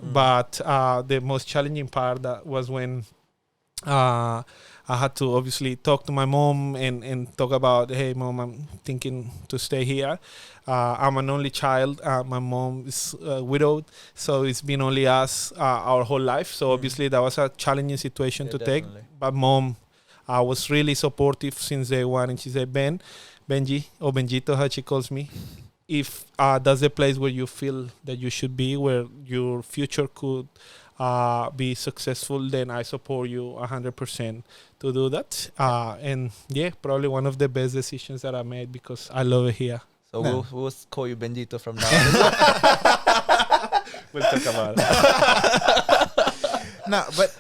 But the most challenging part that was when I had to obviously talk to my mom and talk about, hey, mom, I'm thinking to stay here. I'm an only child. My mom is widowed, so it's been only us our whole life. So obviously that was a challenging situation to take. But mom was really supportive since day one, and she said, Benji, or Benjito, how she calls me, if that's the place where you feel that you should be, where your future could be successful, then I support you 100% to do that. And yeah, probably one of the best decisions that I made because I love it here. So we'll call you Benjito from now on. We'll talk about it. No, but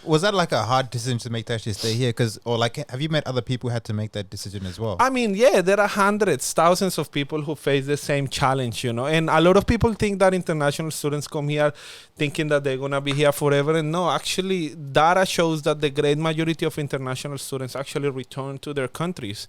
was that like a hard decision to make to actually stay here? Or have you met other people who had to make that decision as well? I mean, yeah, there are hundreds, thousands of people who face the same challenge, and a lot of people think that international students come here thinking that they're going to be here forever. And no, actually, data shows that the great majority of international students actually return to their countries.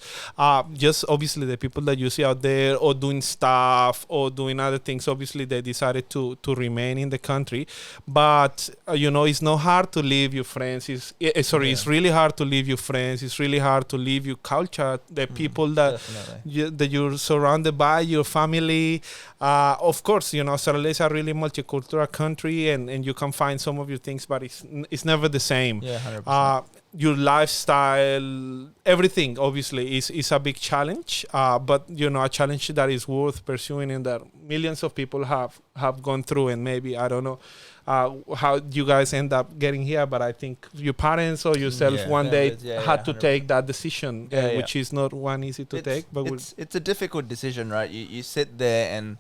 Just obviously the people that you see out there or doing stuff or doing other things, obviously they decided to remain in the country. But, it's not hard to leave your friends. It's really hard to leave your friends. It's really hard to leave your culture, the people that you're surrounded by, your family. Of course, Australia is a really multicultural country, and you can find some of your things, but it's never the same. Yeah, 100%. Your lifestyle, everything, obviously, is a big challenge. But a challenge that is worth pursuing, and that millions of people have gone through. And maybe, I don't know how you guys end up getting here, but I think your parents or yourself one day had to take that decision, which is not one easy to take. But it's a difficult decision, right? You sit there, and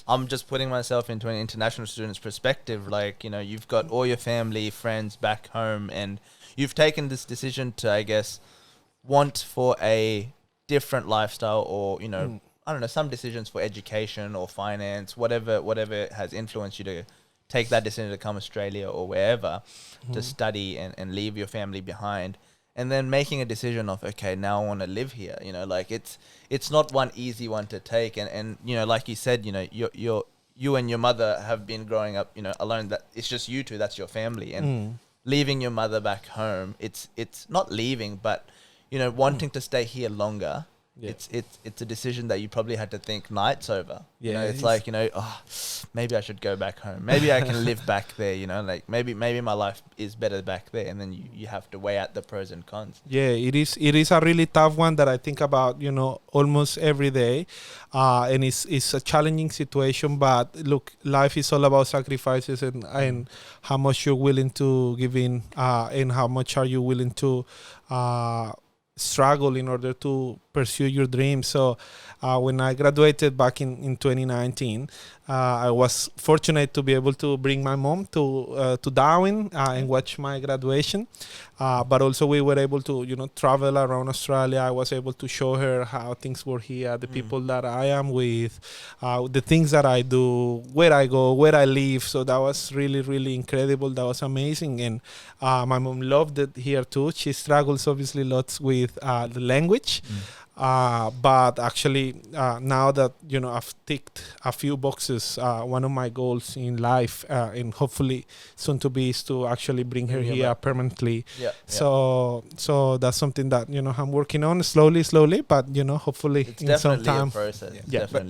I'm just putting myself into an international student's perspective. Like, you've got all your family, friends back home, and you've taken this decision to, I guess, want for a different lifestyle, or, I don't know, some decisions for education or finance, whatever has influenced you to take that decision to come Australia or wherever to study and leave your family behind. And then making a decision of, okay, now I want to live here. It's not one easy one to take. And like you said, you and your mother have been growing up, alone. That it's just you two, that's your family. And leaving your mother back home, it's not leaving, but wanting to stay here longer. Yeah. It's a decision that you probably had to think nights over. Yeah, it's like, maybe I should go back home. Maybe I can live back there. Like maybe my life is better back there. And then you have to weigh out the pros and cons. Yeah, it is a really tough one that I think about, almost every day. And it's a challenging situation. But look, life is all about sacrifices and how much you're willing to give in, and how much are you willing to struggle in order to pursue your dreams. So when I graduated back in 2019, I was fortunate to be able to bring my mom to Darwin and watch my graduation. But also we were able to travel around Australia. I was able to show her how things were here, the people that I am with, the things that I do, where I go, where I live. So that was really, really incredible. That was amazing. And my mom loved it here too. She struggles obviously lots with the language. But actually, now that I've ticked a few boxes, one of my goals in life, and hopefully soon to be, is to actually bring her here permanently. So that's something that I'm working on slowly, but hopefully it's in some time. It's definitely a process. Yeah. Definitely.